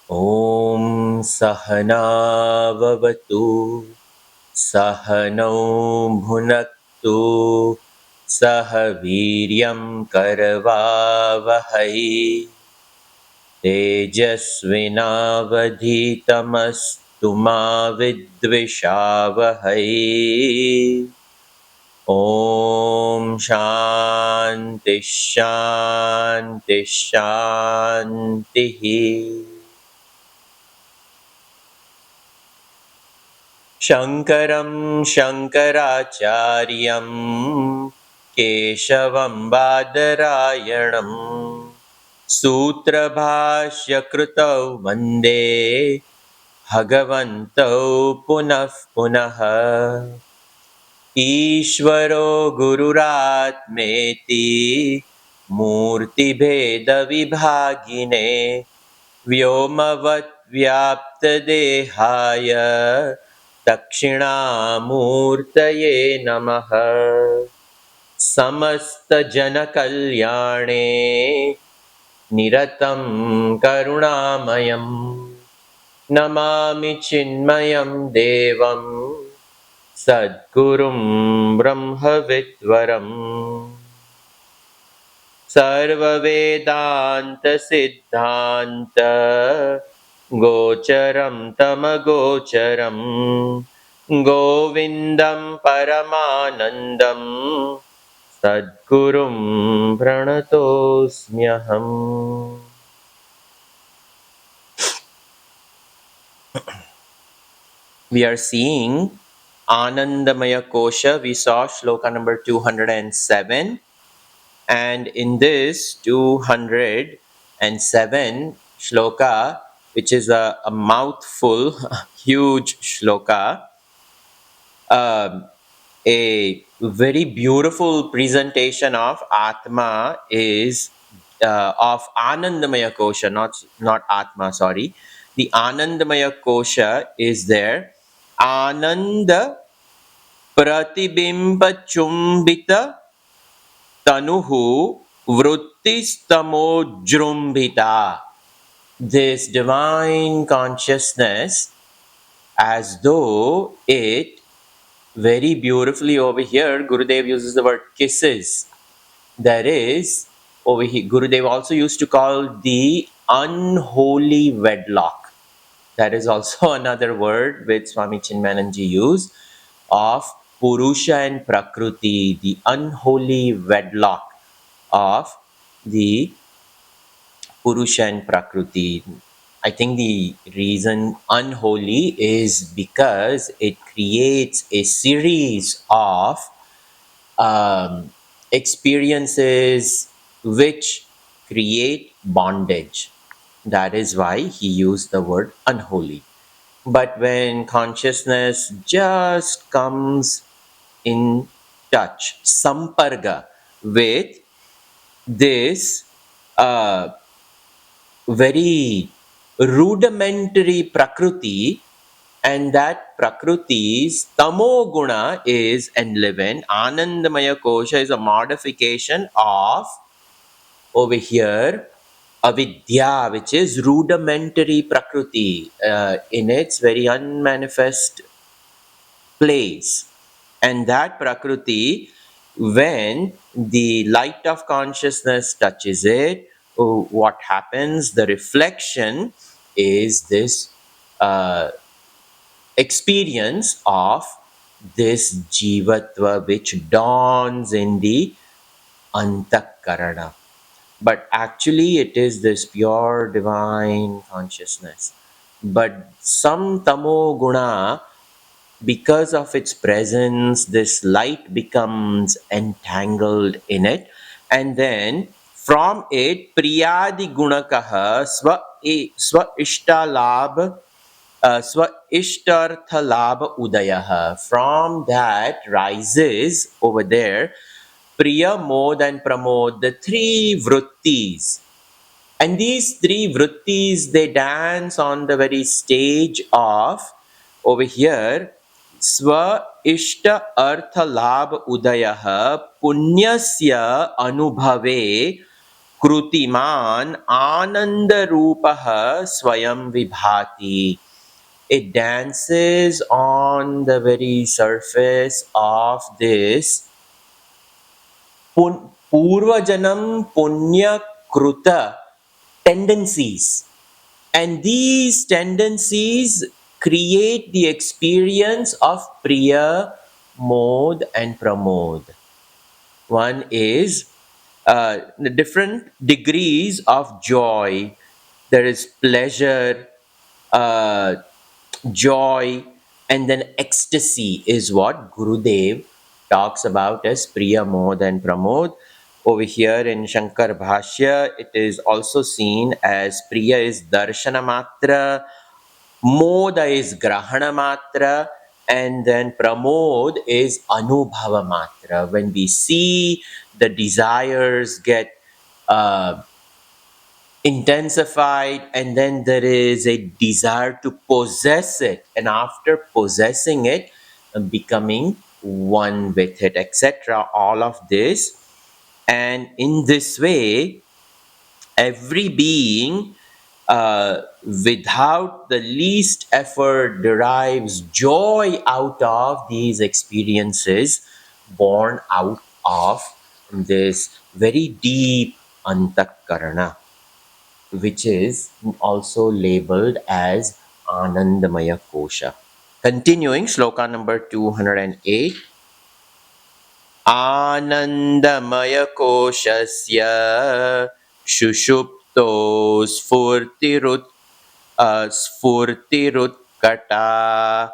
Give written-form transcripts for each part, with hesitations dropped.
Om Sahana Vavatu Sahanau Bhunaktu Sahaviryam Karavavahai Tejasvinavadhitamastu ma vidvishavahai. Om Shanti Shanti Shanti. Shankaram Shankaracharyam Keshavam Badarayanam Sutra Bhashya Krutau Vande Bhagavantau Punah Punah Ishvaro Gururatmeti Murti Bheda Vibhagine Vyomavat Vyapta Dehaya Dakshinamurtaye Namaha Samasta Janakalyane Niratam Karunamayam Namami Chinmayam Devam Sadgurum Brahmavidvaram Sarva Vedanta Siddhanta Gocharam Tamagocharam Govindam Paramanandam Sadgurum Pranatosmyaham. We are seeing Anandamaya Kosha. We saw shloka number 207. And in this 207 shloka, which is a mouthful, huge shloka, a very beautiful presentation of Atma is of Anandamaya Kosha, not Atma, sorry. The Anandamaya Kosha is there. Ananda Pratibimba Chumbita Tanuhu Vrutistamo Jrumbita. This divine consciousness, as though it very beautifully over here, Gurudev uses the word kisses. There is, over here, Gurudev also used to call the unholy wedlock. That is also another word which Swami Chinmayananji used of Purusha and Prakruti, the unholy wedlock of the Purusha and Prakruti. I think the reason unholy is because it creates a series of experiences which create bondage. That is why he used the word unholy. But when consciousness just comes in touch, samparga, with this very rudimentary prakruti, and that prakruti's tamo guna is enlivened. Anandamaya Kosha is a modification of, over here, avidya, which is rudimentary prakruti in its very unmanifest place. And that prakruti, when the light of consciousness touches it, what happens? The reflection is this experience of this jivatva which dawns in the antakarana. But actually it is this pure divine consciousness. But some tamo guna because of its presence, this light becomes entangled in it, and then from it, priyadi gunakaha swa ishtalabh swa ishtartha labha udayaha. From that rises over there priya, mod, and pramod, the three vrittis. And these three vrittis, they dance on the very stage of, over here, Swa Ishta Artha Labh Udayaha Punyasya Anubhave Krutiman Ananda Rupaha Swayam Vibhati. It dances on the very surface of this Purvajanam Punya Kruta tendencies. And these tendencies create the experience of Priya, Mod, and Pramod. One is the different degrees of joy. There is pleasure, uh, joy, and then ecstasy is what Gurudev talks about as Priya, Mod, and Pramod. Over here in Shankar Bhashya, it is also seen as Priya is Darshana Matra, Moda is Grahana Matra, and then Pramod is Anubhava Matra. When we see the desires get intensified, and then there is a desire to possess it, and after possessing it, becoming one with it, etc. All of this. And in this way, every being without the least effort derives joy out of these experiences born out of this very deep antakarana, which is also labeled as Anandamaya Kosha. Continuing, shloka number 208. Anandamaya Koshasya Shushupto Sfurtirutkata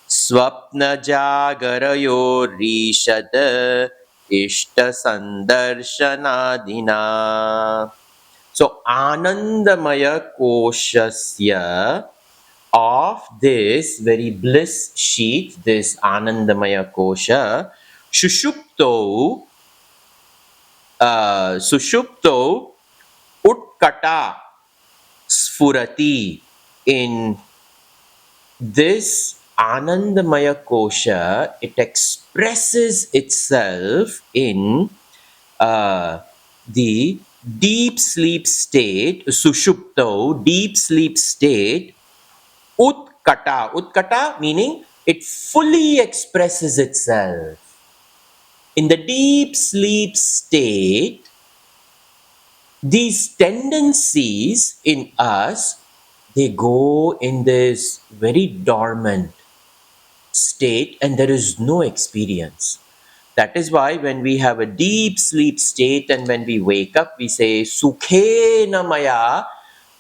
Swapna Jagarayo Rishad Ishta Sandarshanadina. So Anandamaya Koshasya, of this very bliss sheath, this Anandamaya Kosha, Sushupto, Sushupto Utkata Sfurati. In this Anandamaya Kosha, it expresses itself in the deep sleep state, Sushupto, deep sleep state, Utkata. Utkata meaning it fully expresses itself. In the deep sleep state, these tendencies in us, they go in this very dormant state and there is no experience. That is why when we have a deep sleep state and when we wake up, we say, Sukhena maya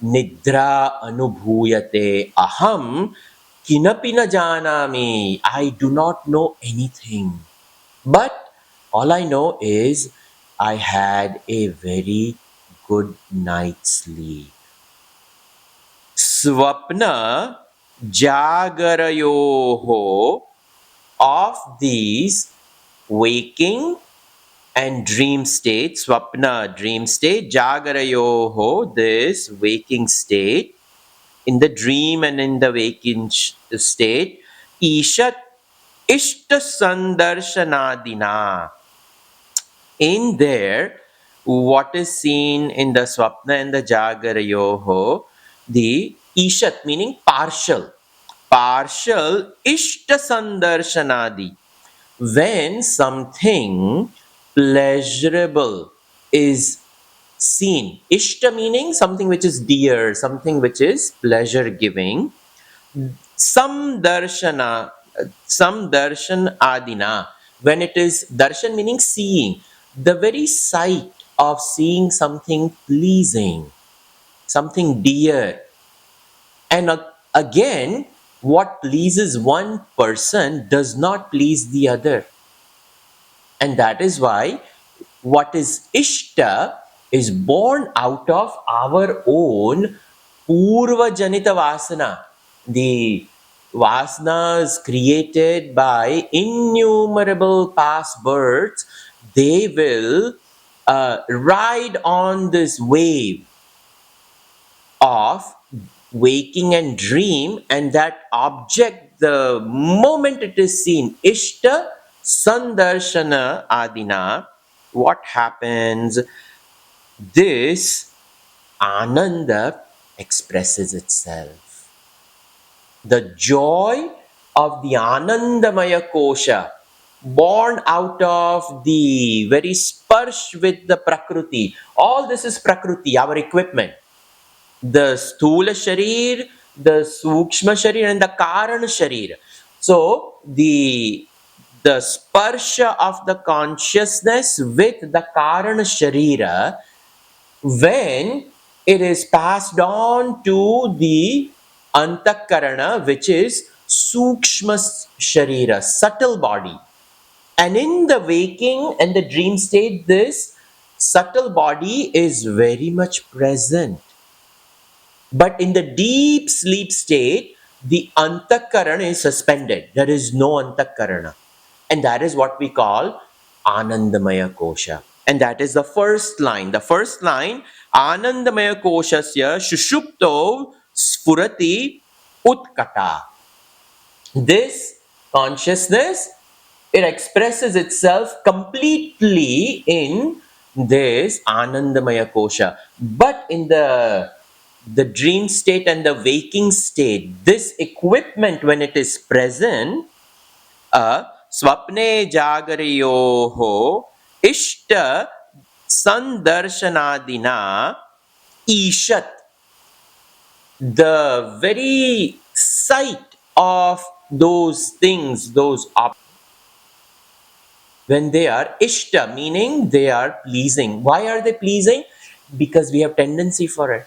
nidra anubhuyate aham kinapi na janami. I do not know anything. But all I know is I had a very good night's sleep. Swapna jagarayoho, of these waking and dream state, swapna, dream state, jagarayoho, this waking state, in the dream and in the waking state, ishat ishta sandarshanadina. In there, what is seen in the swapna and the jagarayoho, the ishat meaning partial ishta sandarshanadi. When something pleasurable is seen, ishta meaning something which is dear, something which is pleasure giving, some darshan adina, when it is darshan meaning seeing, the very sight of seeing something pleasing, something dear. And again, what pleases one person does not please the other. And that is why what is Ishta is born out of our own Purva Janita Vasana. The vasanas created by innumerable past births, they will ride on this wave of waking and dream, and that object, the moment it is seen, Ishta Sandarshana Adina, what happens? This Ananda expresses itself. The joy of the Anandamaya Kosha, born out of the very sparsh with the prakruthi. All this is prakruthi, our equipment. The sthula sharir, the sukshma sharir, and the karana sharir. So the sparsha of the consciousness with the karana sharira, when it is passed on to the antakarana, which is sukshma sharira, subtle body. And in the waking and the dream state, this subtle body is very much present. But in the deep sleep state, the antakarana is suspended. There is no antakarana. And that is what we call Anandamaya Kosha. And that is the first line. The first line, Anandamaya Koshasya Shushupto Spurati Utkata. This consciousness, it expresses itself completely in this Anandamaya Kosha. But in the dream state and the waking state, this equipment, when it is present, Swapne Jagarayoho Ishta Sandarshanadina Ishat, the very sight of those things, those when they are ishta, meaning they are pleasing. Why are they pleasing? Because we have tendency for it.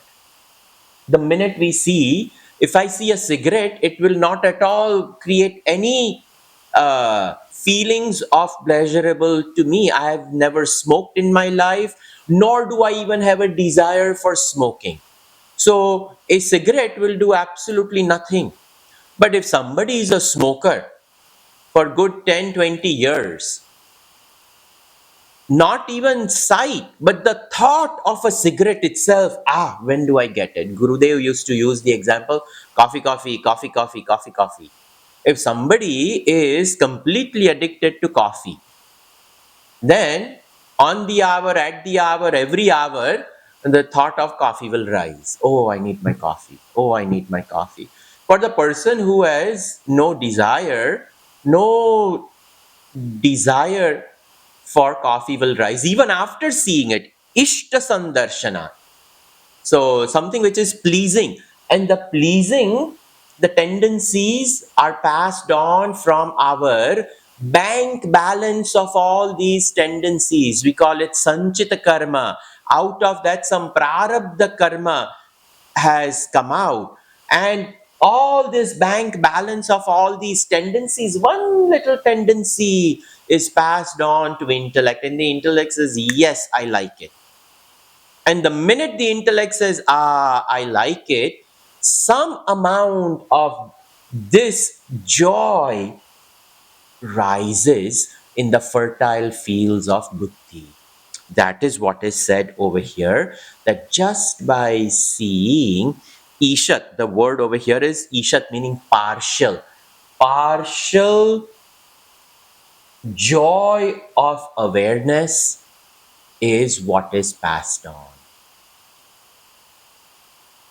The minute we see, if I see a cigarette, it will not at all create any feelings of pleasurable to me. I have never smoked in my life, nor do I even have a desire for smoking. So a cigarette will do absolutely nothing. But if somebody is a smoker for good 10-20 years, not even sight, but the thought of a cigarette itself, when do I get it? Gurudev used to use the example, coffee, coffee, coffee, coffee, coffee, coffee. If somebody is completely addicted to coffee, then on the hour, at the hour, every hour, the thought of coffee will rise. Oh, I need my coffee. Oh, I need my coffee. For the person who has no desire for coffee will rise even after seeing it. Ishta Sandarshana. So something which is pleasing. And the pleasing, the tendencies are passed on from our bank balance of all these tendencies. We call it Sanchita Karma. Out of that, some Prarabdha Karma has come out. And all this bank balance of all these tendencies, one little tendency is passed on to intellect, and the intellect says, yes, I like it. And the minute the intellect says, I like it, some amount of this joy rises in the fertile fields of buddhi. That is what is said over here, that just by seeing Ishat, the word over here is Ishat, meaning partial. Partial joy of awareness is what is passed on,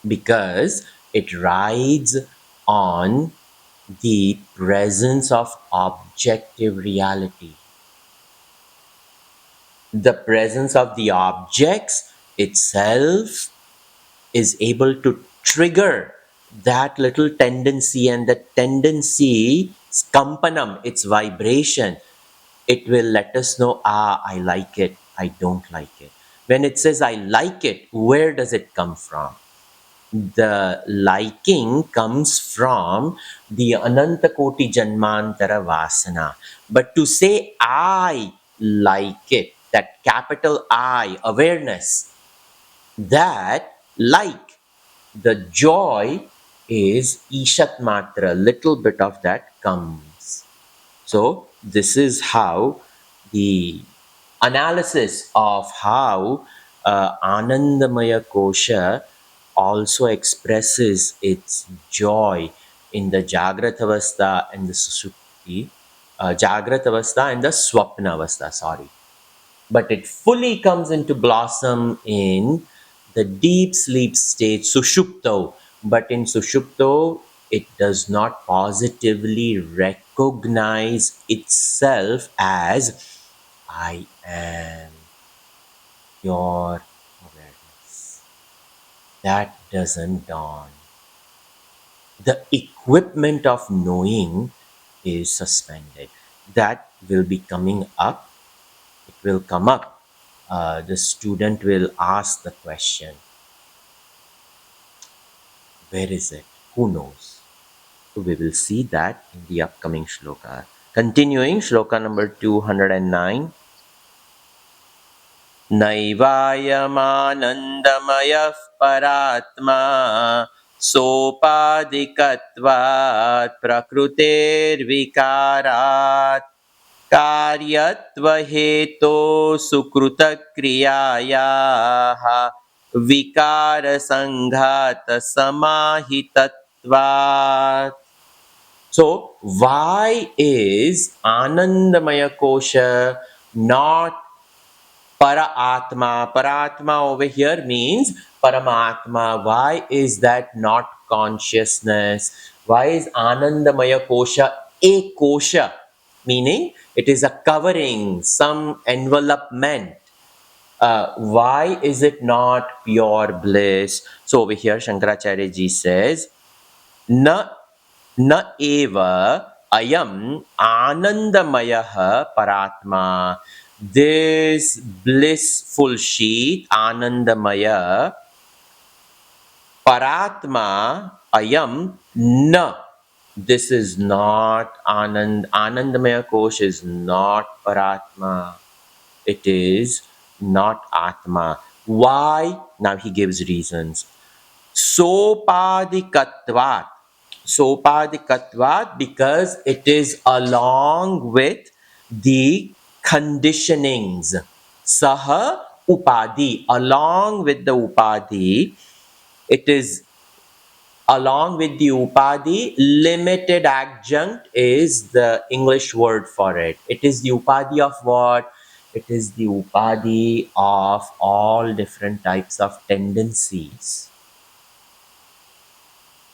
because it rides on the presence of objective reality. The presence of the objects itself is able to trigger that little tendency, and the tendency, skampanam, its vibration, it will let us know, I like it, I don't like it. When it says I like it, where does it come from? the liking comes from the Anantakoti Janmantara Vasana. But to say I like it, that capital I, awareness, that like, the joy is Ishat Matra, little bit of that comes. So this is how the analysis of how Anandamaya Kosha also expresses its joy in the Jagrata Avastha and the Sushupti, Jagrata Avastha and the Swapna Avastha, sorry. But it fully comes into blossom in the deep sleep state, Sushupto. But in Sushupto, it does not positively recognize itself as I am your awareness. That doesn't dawn. The equipment of knowing is suspended. That will be coming up. It will come up. The student will ask the question, where is it? Who knows? So we will see that in the upcoming shloka. Continuing, shloka number 209. नैवायमानन्दमयः परात्मा सोपाधिकत्वात् प्रकृतेर्विकारात् कार्यत्वहेतो सुकृतक्रियायाः विकारसङ्घातसमाहितत्वात्. So, why is Anandamaya Kosha not Para-atma? Para-atma over here means Paramatma. Why is that not consciousness? Why is Anandamaya Kosha a kosha? Meaning it is a covering, some envelopment. Why is it not pure bliss? So over here Shankaracharya ji says, Na na eva ayam anandamaya paratma. This blissful sheath, anandamaya, paratma ayam na. This is not Anandamaya Kosh is not paratma. It is not atma. Why? Now he gives reasons. Sopadikatvat. Sopadikatvat, because it is along with the conditionings. Saha upadi, along with the upadi. It is along with the upadi. Limited adjunct is the English word for it. It is the upadi of what? It is the upadi of all different types of tendencies.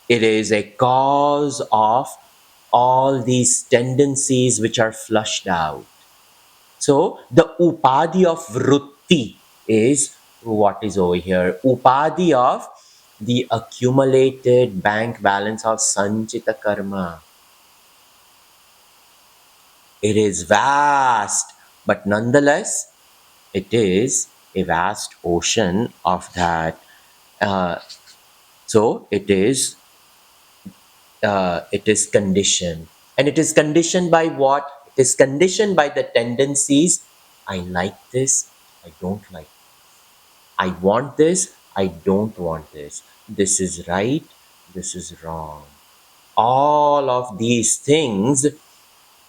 It is a cause of all these tendencies which are flushed out. So the upadi of vritti is what is over here. Upadi of the accumulated bank balance of sanchita karma. It is vast, but nonetheless, it is a vast ocean of that. So it is conditioned. And it is conditioned by what? It is conditioned by the tendencies. I like this, I don't like it. I want this, I don't want this. This is right, this is wrong. All of these things,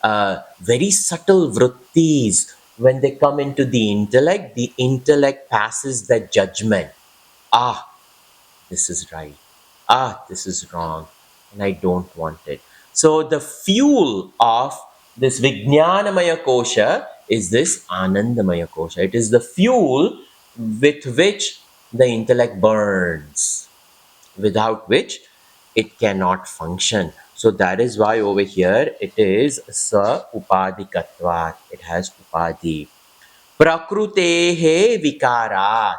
very subtle vrittis, when they come into the intellect passes the judgment. Ah, this is right. Ah, this is wrong. And I don't want it. So the fuel of this Vijnanamaya Kosha is this Anandamaya Kosha. It is the fuel with which the intellect burns, without which it cannot function. So that is why over here it is Sa Upadikatvat. It has Upadi. Prakrutehe Vikarat.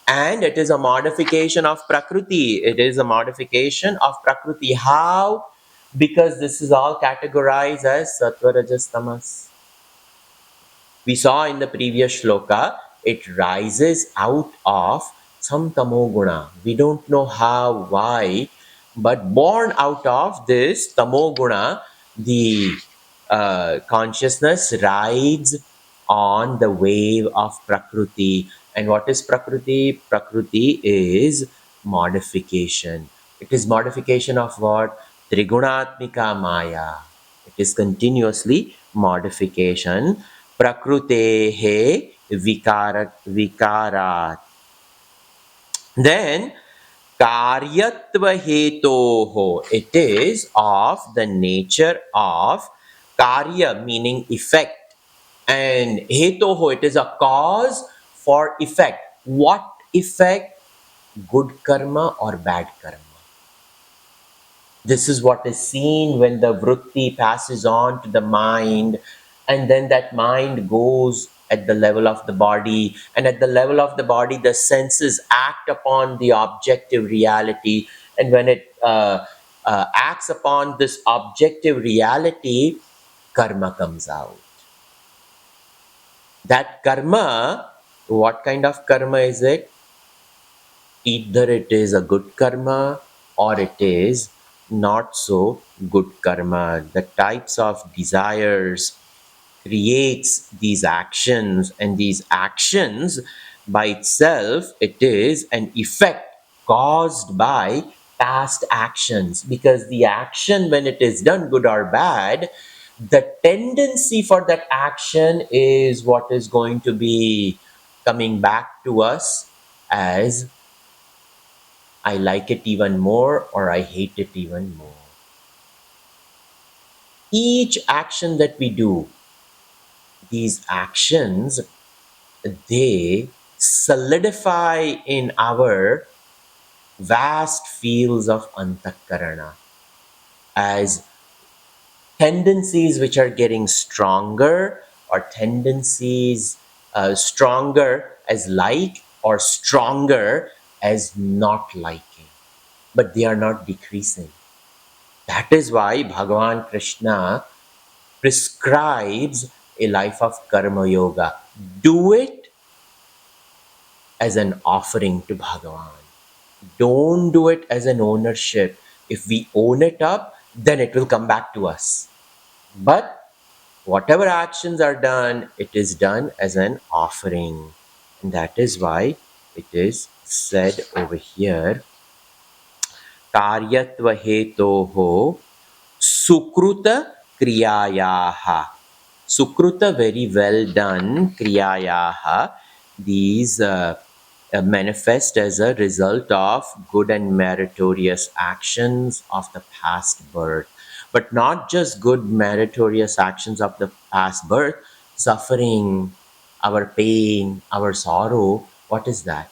And it is a modification of prakruti. It is a modification of prakruti. How? Because this is all categorized as sattva, rajas, tamas. We saw in the previous shloka, it rises out of some tamoguna. We don't know how, why, but born out of this tamoguna, the consciousness rides on the wave of prakruti. And what is prakruti? Prakruti is modification. It is modification of what? Trigunatmika Maya. It is continuously modification. Prakrutehe vikarat. Then karyatva hetoho. It is of the nature of karya, meaning effect. And hetoho, it is a cause for effect. What effect? Good karma or bad karma? This is what is seen when the vritti passes on to the mind, and then that mind goes at the level of the body, and at the level of the body the senses act upon the objective reality, and when it acts upon this objective reality, karma comes out. That karma, what kind of karma is it? Either it is a good karma or it is not so good karma. The types of desires creates these actions, and these actions by itself, it is an effect caused by past actions, because the action, when it is done good or bad, the tendency for that action is what is going to be coming back to us as I like it even more or I hate it even more. Each action that we do, these actions, they solidify in our vast fields of antakarana as tendencies which are getting stronger, or tendencies stronger as like or stronger as not liking, but they are not decreasing. That is why Bhagavan Krishna prescribes a life of karma yoga. Do it as an offering to Bhagavan. Don't do it as an ownership. If we own it up, then it will come back to us. But whatever actions are done, it is done as an offering. And that is why it is said over here, Karyatva hetoho Sukruta kriyayaha. Sukruta, very well done, kriyayaha. These manifest as a result of good and meritorious actions of the past birth. But not just good meritorious actions of the past birth, suffering, our pain, our sorrow. What is that?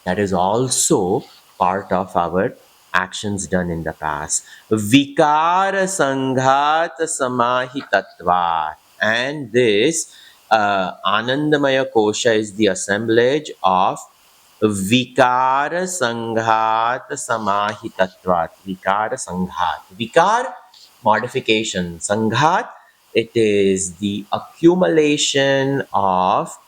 That is also part of our actions done in the past. Vikara Sanghat Samahitatva. And this Anandamaya Kosha is the assemblage of Vikara Sanghat Samahitatva. Vikara Sanghat. Vikar, modification. Sanghat, it is the accumulation of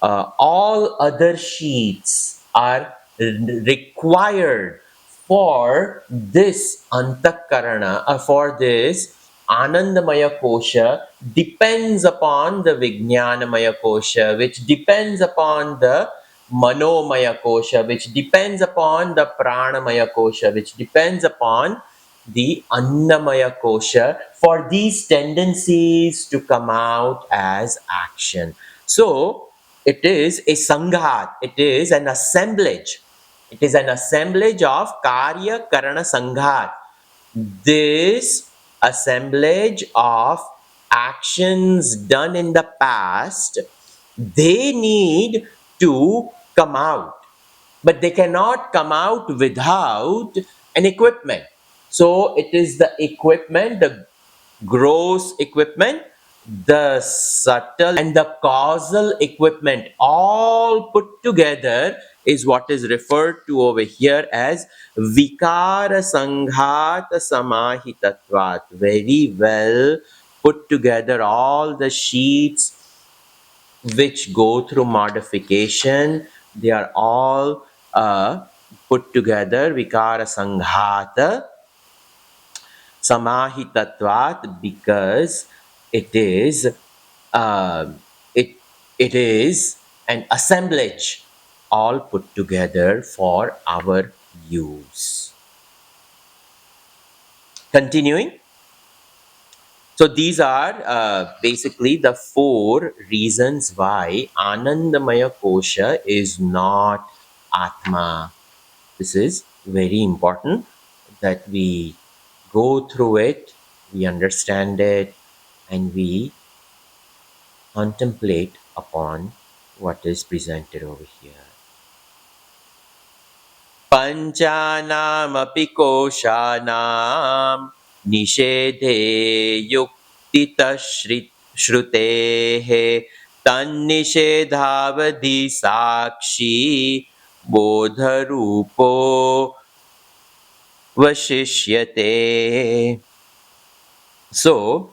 all other sheaths are required for this antakarana, for this Anandamaya Kosha, depends upon the Vijnanamaya Kosha, which depends upon the Manomaya Kosha, which depends upon the Pranamaya Kosha, which depends upon the Annamaya Kosha, for these tendencies to come out as action. So, it is a sanghat, it is an assemblage. It is an assemblage of Karya Karana Sanghat. This assemblage of actions done in the past, they need to come out, but they cannot come out without an equipment. So it is the equipment, the gross equipment, the subtle and the causal equipment, all put together is what is referred to over here as Vikara Sanghat Samahitatvat. Very well put together, all the sheets which go through modification, they are all put together, vikara sanghata samahitatvat, because it is uh, it it is an assemblage all put together for our use. Continuing, so these are basically the four reasons why Anandamaya Kosha is not Atma. This is very important that we go through it, we understand it, and we contemplate upon what is presented over here. Panchanamapi koshanam nishedhe yuktita shrutehe tannishedhavadhi sakshi bodharupo vashishyate. So,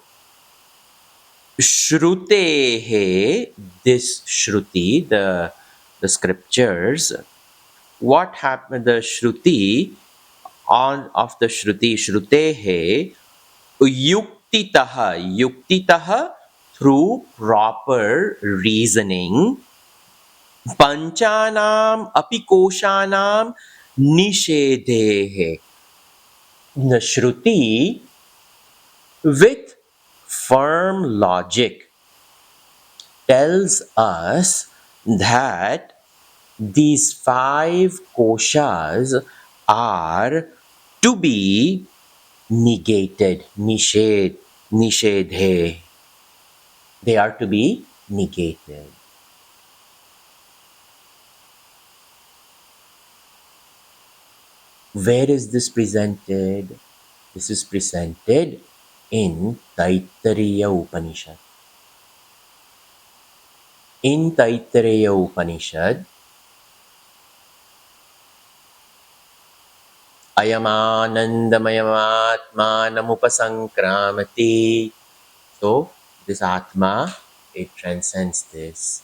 shrutehe, this shruti, the scriptures, what happened, the shruti, on of the shruti, shrutehe, yuktitaha, through proper reasoning, panchanam apikoshanam nishedhehe, the shruti with firm logic tells us that these five koshas are to be negated, nishedhe. They are to be negated. Where is this presented? This is presented in Taittiriya Upanishad. In Taittiriya Upanishad, Ayamanandamayamatmanamupasankramati. So, this Atma, it transcends this.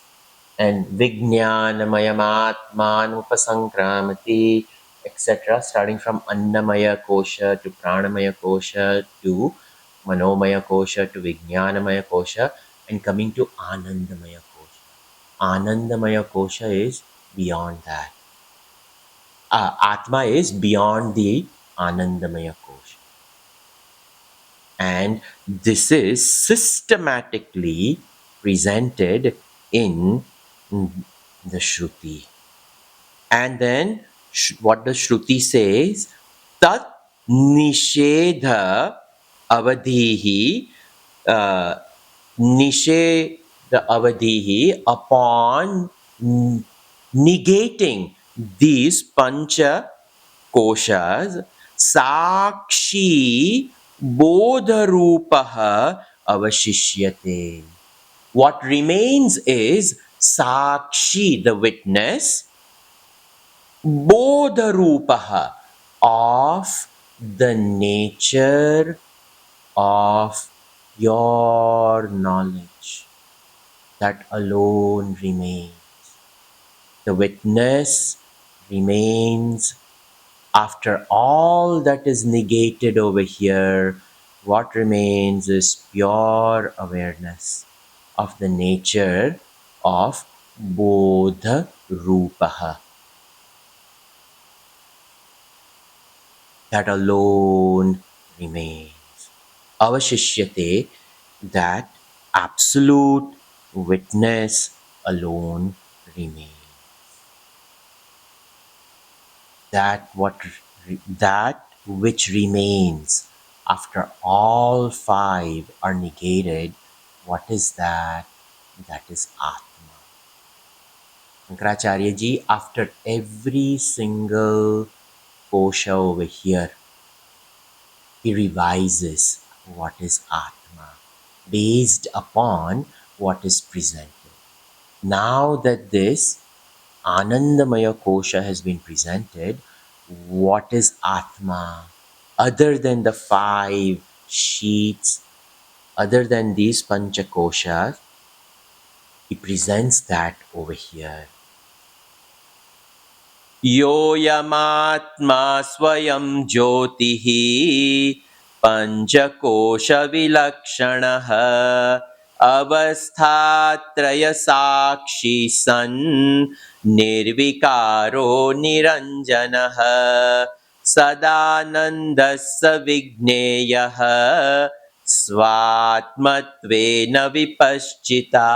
And Vijnanamayamaatmanupasankramati, etc., starting from Annamaya Kosha to Pranamaya Kosha to Manomaya Kosha to Vijnanamaya Kosha, and coming to Anandamaya Kosha. Anandamaya Kosha is beyond that. Atma is beyond the Anandamaya Kosha. And this is systematically presented in the Shruti. And then what the Shruti says, Tat Nishedha Avadhihi, Nishedha Avadhihi, upon negating these pancha koshas, Sakshi Bodharupaha Avashishyate. What remains is Sakshi, the witness, Bodharupaha, of the nature of your knowledge. That alone remains. The witness remains. After all that is negated over here, what remains is pure awareness of the nature of Bodha Rupaha. That alone remains. Avashishyate, that absolute witness alone remains. That which remains after all five are negated, what is that? That is Atma. Shankaracharya ji, after every single kosha over here, he revises what is Atma based upon what is presented. Now that this Anandamaya Kosha has been presented, what is Atma? Other than the five sheaths, other than these Pancha Koshas, he presents that over here. योऽयमात्मा स्वयं ज्योतिः पञ्चकोशविलक्षणः अवस्थात्रयसाक्षी सन् निर्विकारो निरञ्जनः सदानन्दः स विज्ञेयः स्वात्मत्वेन विपश्चिता.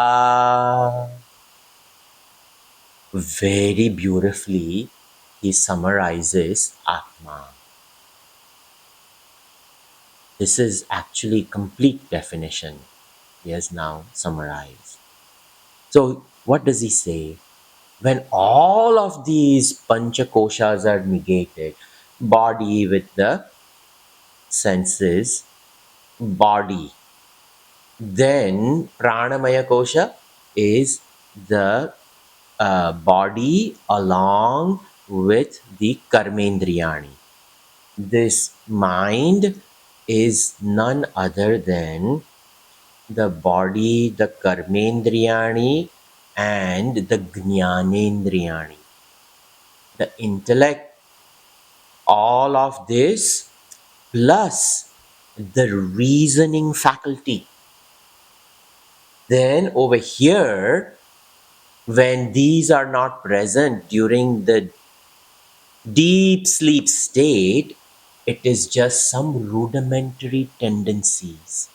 Very beautifully, he summarizes Atma. This is actually complete definition he has now summarized. So what does he say? When all of these panchakoshas are negated, body with the senses, body, then pranamaya kosha is the body along with the karmendriyani. This mind is none other than the body, the karmendriyani, and the jnanendriyani. The intellect, all of this, plus the reasoning faculty. Then over here, when these are not present during the deep sleep state, it is just some rudimentary tendencies.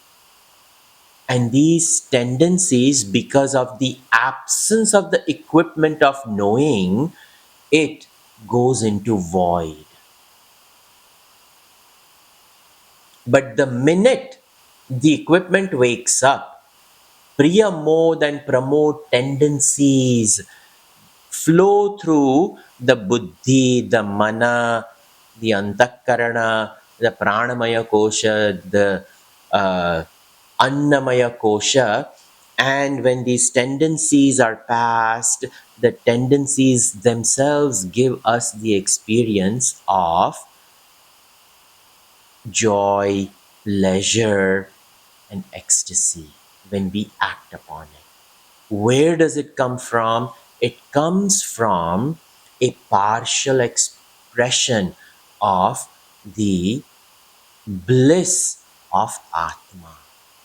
And these tendencies, because of the absence of the equipment of knowing, it goes into void. But the minute the equipment wakes up, Priya Mod and Pramod tendencies flow through the buddhi, the mana, the antakarana, the pranamaya kosha, the annamaya kosha. And when these tendencies are passed, the tendencies themselves give us the experience of joy, pleasure, and ecstasy when we act upon it. Where does it come from? It comes from a partial expression of the bliss of Atma.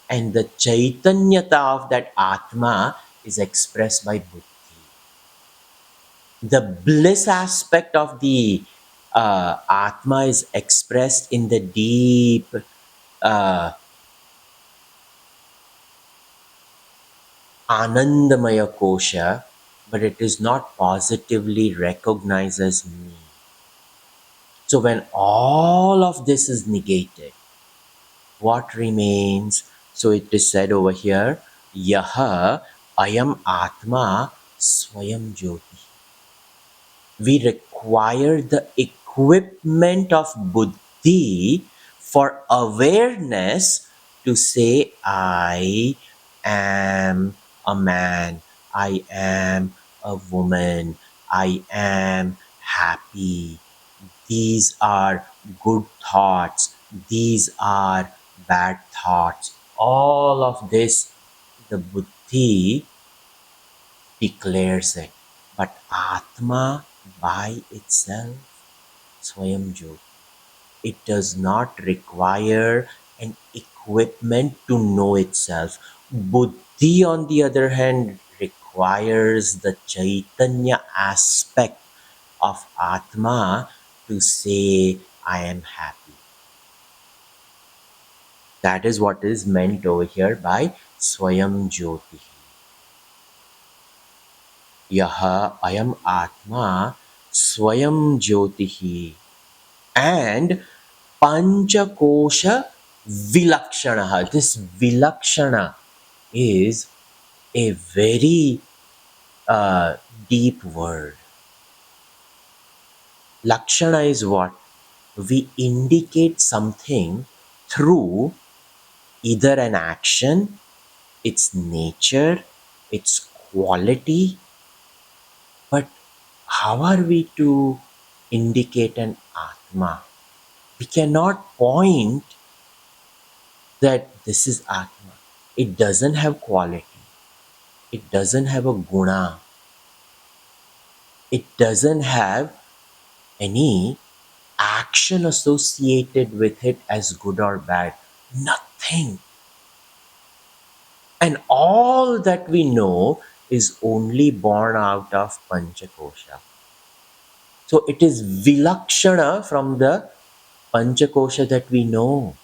And the Chaitanyata of that Atma is expressed by buddhi. The bliss aspect of the Atma is expressed in the deep Anandamaya Kosha, but it is not positively recognized as me. So when all of this is negated, what remains? So it is said over here, Yaha ayam Atma Swayam Jyoti. We require the equipment of buddhi for awareness to say, I am a man, I am a woman, I am happy. These are good thoughts, these are bad thoughts. All of this, the buddhi declares it. But Atma by itself, Swayam Jyoti, it does not require an equipment to know itself. Buddhi, on the other hand, requires the Chaitanya aspect of Atma to say, I am happy. That is what is meant over here by Swayam Jyoti. Yaha ayam Atma Swayam Jyotihi. And Panchakosha Vilakshana. This Vilakshana is a very deep word. Lakshana is what? We indicate something through either an action, its nature, its quality. But how are we to indicate an Atma? We cannot point that this is Atma. It doesn't have quality. It doesn't have a guna. It doesn't have any action associated with it as good or bad. Nothing. And all that we know is only born out of Panchakosha. So it is Vilakshana from the Panchakosha that we know.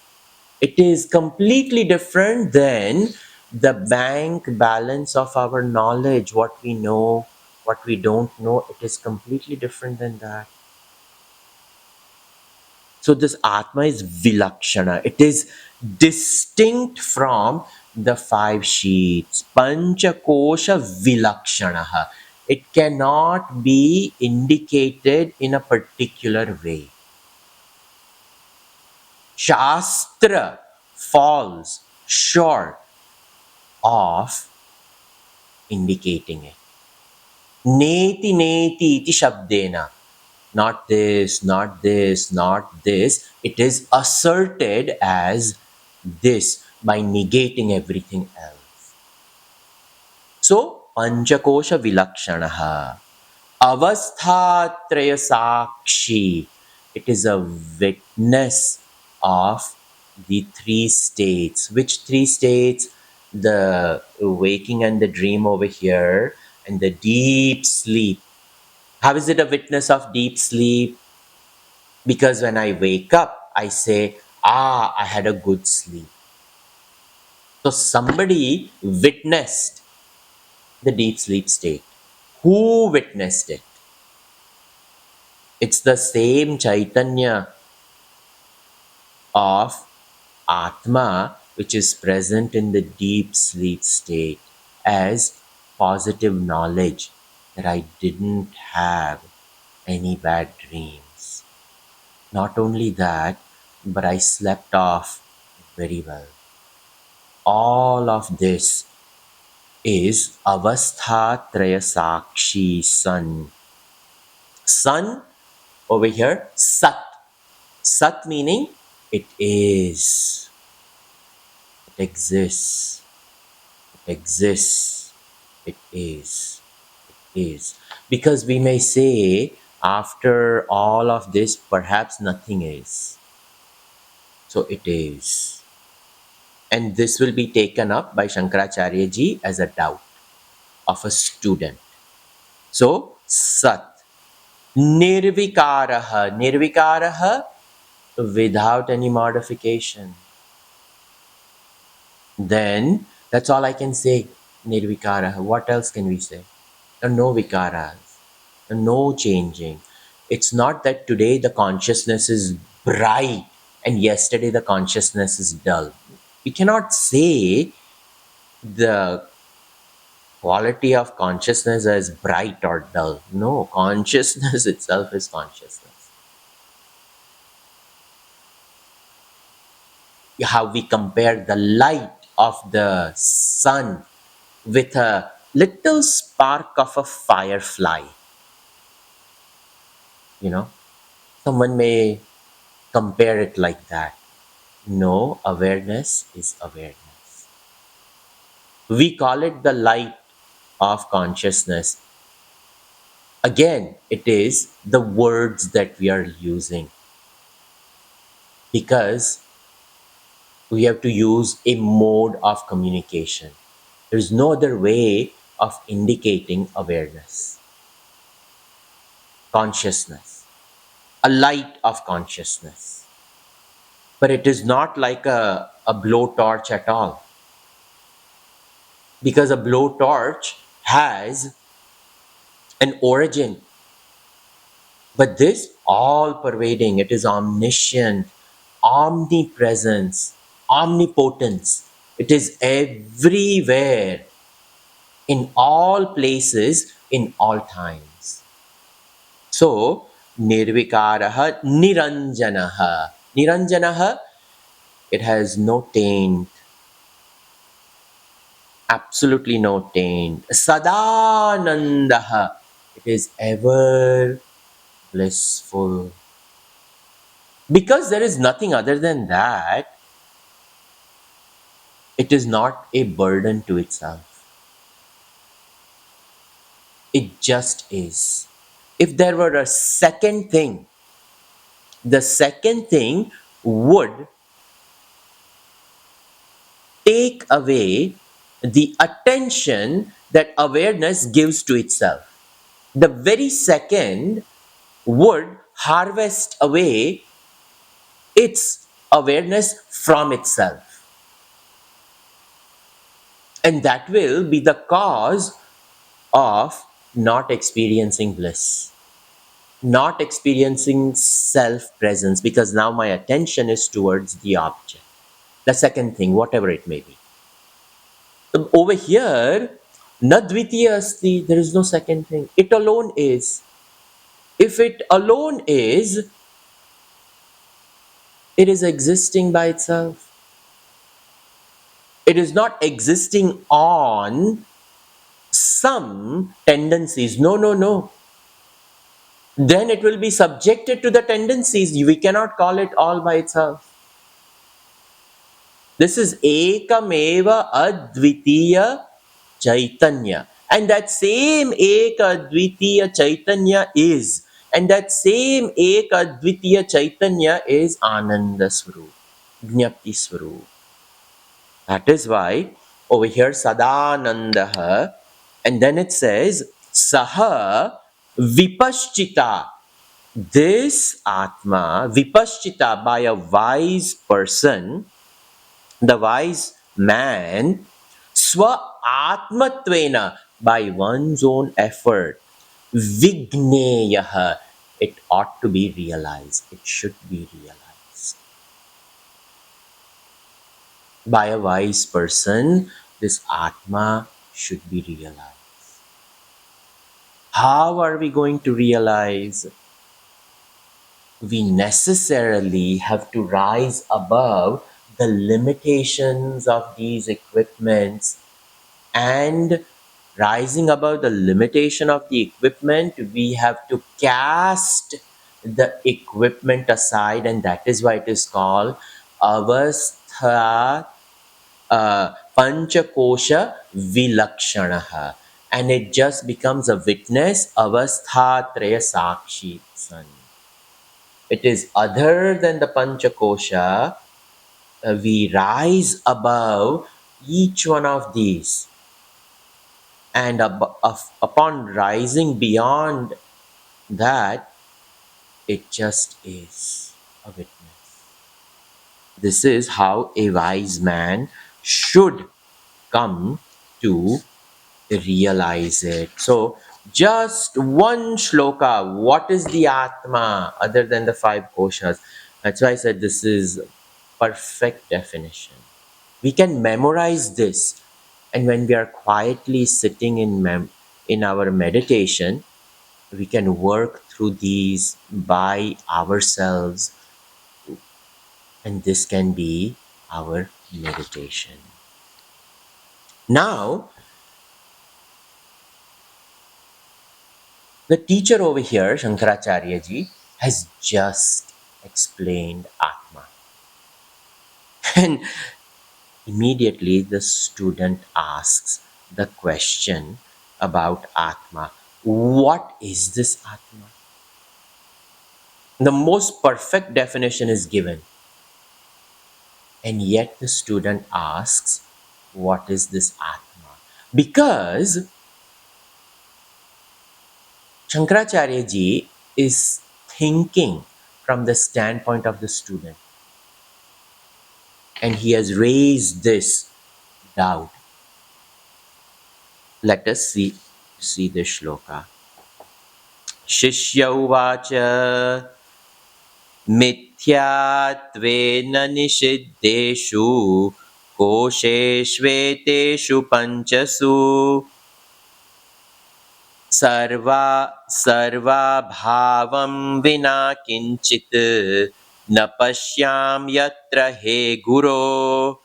It is completely different than the bank balance of our knowledge, what we know, what we don't know. It is completely different than that. So this Atma is Vilakshana. It is distinct from the five sheaths. Panchakosha Vilakshanaha. It cannot be indicated in a particular way. Shastra falls short of indicating it. Neti neti iti shabdena. Not this, not this, not this. It is asserted as this by negating everything else. So, Panchakosha Vilakshanaha. Avasthatraya Sakshi. It is a witness of the three states. Which three states? The waking and the dream over here, and the deep sleep. How is it a witness of deep sleep? Because when I wake up, I say, I had a good sleep. So somebody witnessed the deep sleep state. Who witnessed it? It's the same Chaitanya of Atma which is present in the deep sleep state as positive knowledge that I didn't have any bad dreams. Not only that, but I slept off very well. All of this is Avastha Traya Sakshi Sun. Sun over here, Sat. Sat meaning it is, it exists, it exists, it is. Because we may say, after all of this, perhaps nothing is. So it is. And this will be taken up by Shankaracharya ji as a doubt of a student. So, Sat. Nirvikaraha. Nirvikaraha without any modification. Then, that's all I can say. Nirvikaraha. What else can we say? There are no vikaras. There are no changing. It's not that today the consciousness is bright and yesterday the consciousness is dull. We cannot say the quality of consciousness as bright or dull. No, consciousness itself is consciousness. How we compare the light of the sun with a little spark of a firefly. You know, someone may compare it like that. No, awareness is awareness. We call it the light of consciousness. Again, it is the words that we are using, because we have to use a mode of communication. There is no other way of indicating awareness, consciousness, a light of consciousness. But it is not like a blowtorch at all, because a blowtorch has an origin. But this all pervading, it is omniscient, omnipresence, omnipotence. It is everywhere, in all places, in all times. So, nirvikaraha, niranjanaha. Niranjanaha, it has no taint, absolutely no taint. Sadanandaha, it is ever blissful. Because there is nothing other than that, it is not a burden to itself. It just is. if there were a second thing, the second thing would take away the attention that awareness gives to itself. The very second would harvest away its awareness from itself. And that will be the cause of not experiencing bliss, not experiencing self-presence, because now my attention is towards the object. The second thing, whatever it may be. Over here, nadvitiya asti, there is no second thing. It alone is. If it alone is, it is existing by itself. It is not existing on some tendencies. No, no, no. Then it will be subjected to the tendencies. We cannot call it all by itself. This is ekameva advitiya chaitanya. And that same eka advitiya chaitanya is. And that same eka advitiya chaitanya is Ananda Swarup, Jnapti Swarup. That is why over here Sadanandaha, and then it says Saha Vipaschita. This Atma, Vipaschita, by a wise person, the wise man, Swa Atmatvena, by one's own effort, Vigneyaha, it ought to be realized, it should be realized. By a wise person, this Atma should be realized. How are we going to realize? We necessarily have to rise above the limitations of these equipments, and rising above the limitation of the equipment, we have to cast the equipment aside, and that is why it is called avastha panchakosha vilakshanaha, and it just becomes a witness, avasthatraya sakshi san. It is other than the panchakosha. We rise above each one of these, and upon rising beyond that, it just is a witness. This is how a wise man should come to realize it. So just one shloka, what is the Atma other than the five koshas? That's why I said this is perfect definition. We can memorize this, and when we are quietly sitting in our meditation, we can work through these by ourselves, and this can be our meditation. Now, the teacher over here, Shankaracharya ji, has just explained Atma. And immediately the student asks the question about Atma. What is this Atma? The most perfect definition is given. And yet the student asks, what is this Atma? Because Shankaracharya ji is thinking from the standpoint of the student. And he has raised this doubt. Let us see the shloka. Shishya uvacha mithyattvena nishiddeshu kosheshveteshu panchasu sarva bhavam vina kinchit na pashyam yatra he guro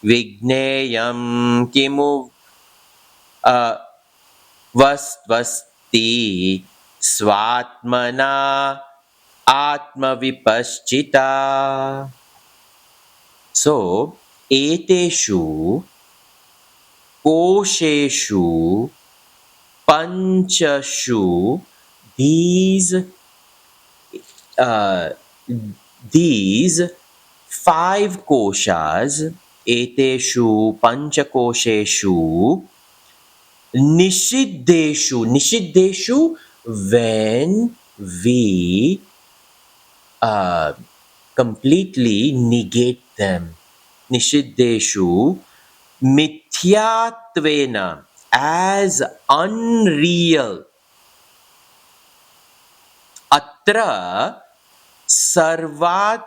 vigneyam kimu vastvasti swatmana atmavipaschita. So, eteshu kosheshu panchashu these uh, these five koshas, eteshu panchakosheshu, nishiddeshu, when we completely negate them. Nishiddeshu mityatvena, as unreal. Atra sarva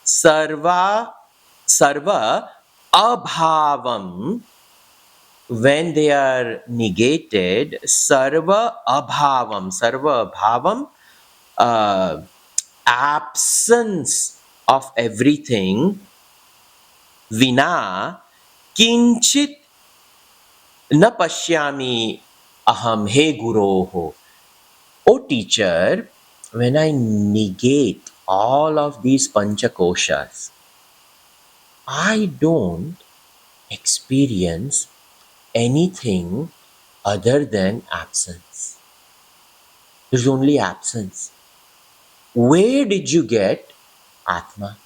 sarva sarva abhavam, when they are negated, sarva abhavam, absence of everything, vina kinchit na pashyami aham he guroho. O teacher, when I negate all of these panchakoshas, I don't experience anything other than absence. There's only absence. Where did you get Atma?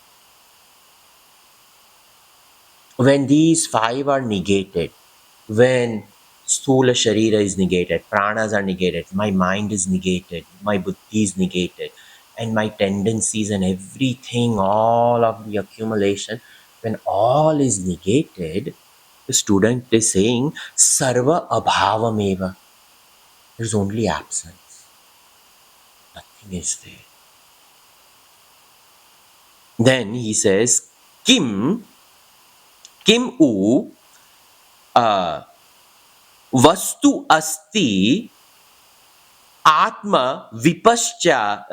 When these five are negated, when Sthula Sharira is negated, pranas are negated, my mind is negated, my buddhi is negated, and my tendencies and everything, all of the accumulation, when all is negated, the student is saying, Sarva Abhavameva. There's only absence. Nothing is there. Then he says, Kim u vastu asti atma vipaschita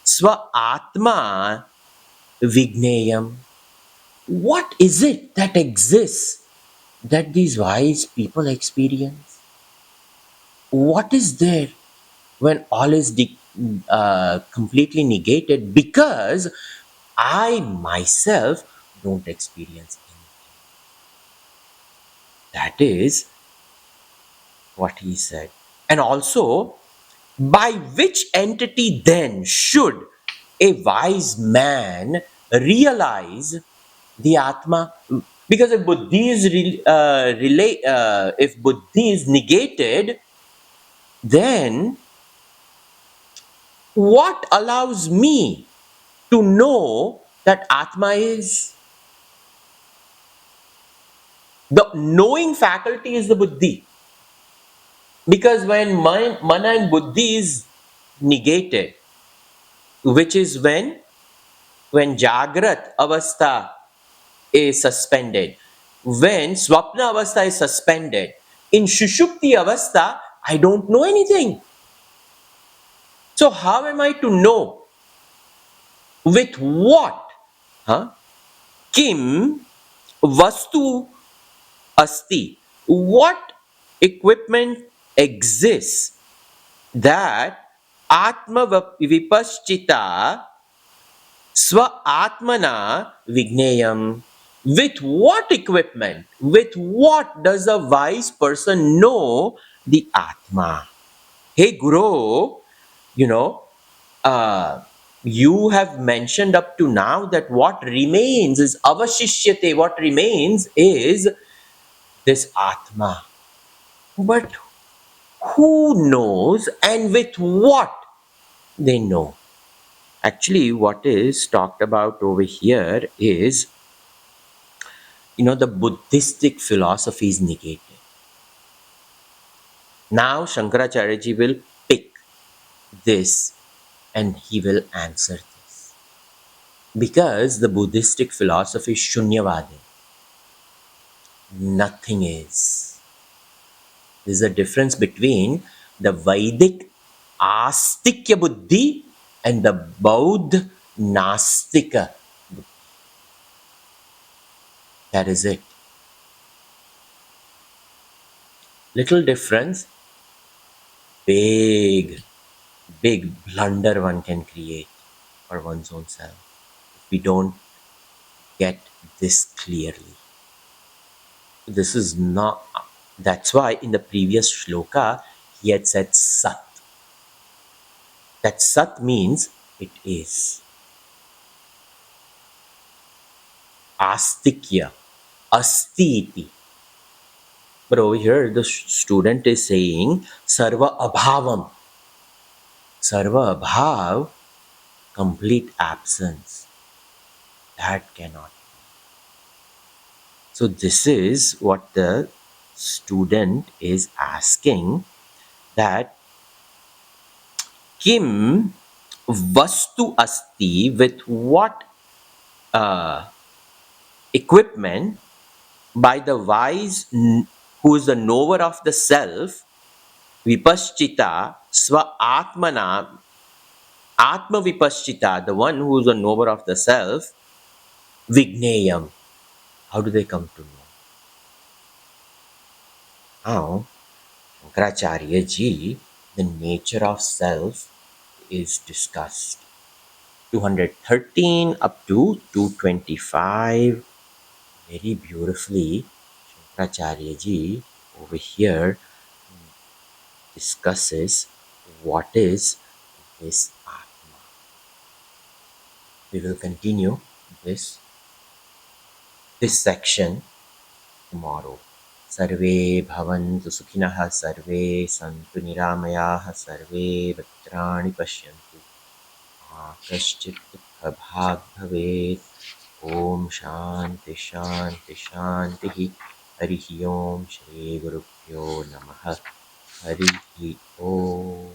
swa atma vigneyam. What is it that exists that these wise people experience? What is there when all is completely negated? Because I myself don't experience anything. That is what he said. And also, by which entity then should a wise man realize the Atma? Because if buddhi is if buddhi is negated, then what allows me to know that Atma is? The knowing faculty is the buddhi. Because when mana and buddhi is negated, which is when Jagrat Avastha is suspended, when Swapna Avastha is suspended, in Shushupti Avastha, I don't know anything. So how am I to know? With what? Kim Vastu Asti. What equipment exists that Atma Vipaschita Swa Atmana Vigneyam. With what equipment, with what does a wise person know the Atma? Hey Guru, you have mentioned up to now that what remains is avashishyate, what remains is this Atma. But who knows and with what they know? Actually, what is talked about over here is, the Buddhistic philosophy is negated. Now, Shankaracharya will pick this and he will answer this. Because the Buddhistic philosophy is Shunyavadi. Nothing is. There's a difference between the Vedic Astikya Buddhi and the Bauddha Nastika. That is it. Little difference, big blunder one can create for one's own self if we don't get this clearly. This is not, that's why in the previous shloka He had said Sat. That Sat means it is. Astikya, Astiti. But over here, the student is saying Sarva Abhavam. Sarva Abhav, complete absence. That cannot. So this is what the student is asking, that Kim Vastu Asti, with what equipment, by the wise who is the knower of the self, Vipaschita Swa Atmana, Atma Vipaschita, the one who is the knower of the self, Vigneyam. How do they come to know? Now, Shankaracharya ji, the nature of self is discussed. 213 up to 225, very beautifully, Shankaracharya ji over here discusses what is this Atma. We will continue this section tomorrow. Sarve bhavantu sukhinah, sarve santu niramayaः, sarve bhadrani pashyantu, kaschit dukhabhag bhavet. Om Shanti Shanti Shanti. Harihi Om Shri Gurubhyo Namaha. Harihi Om.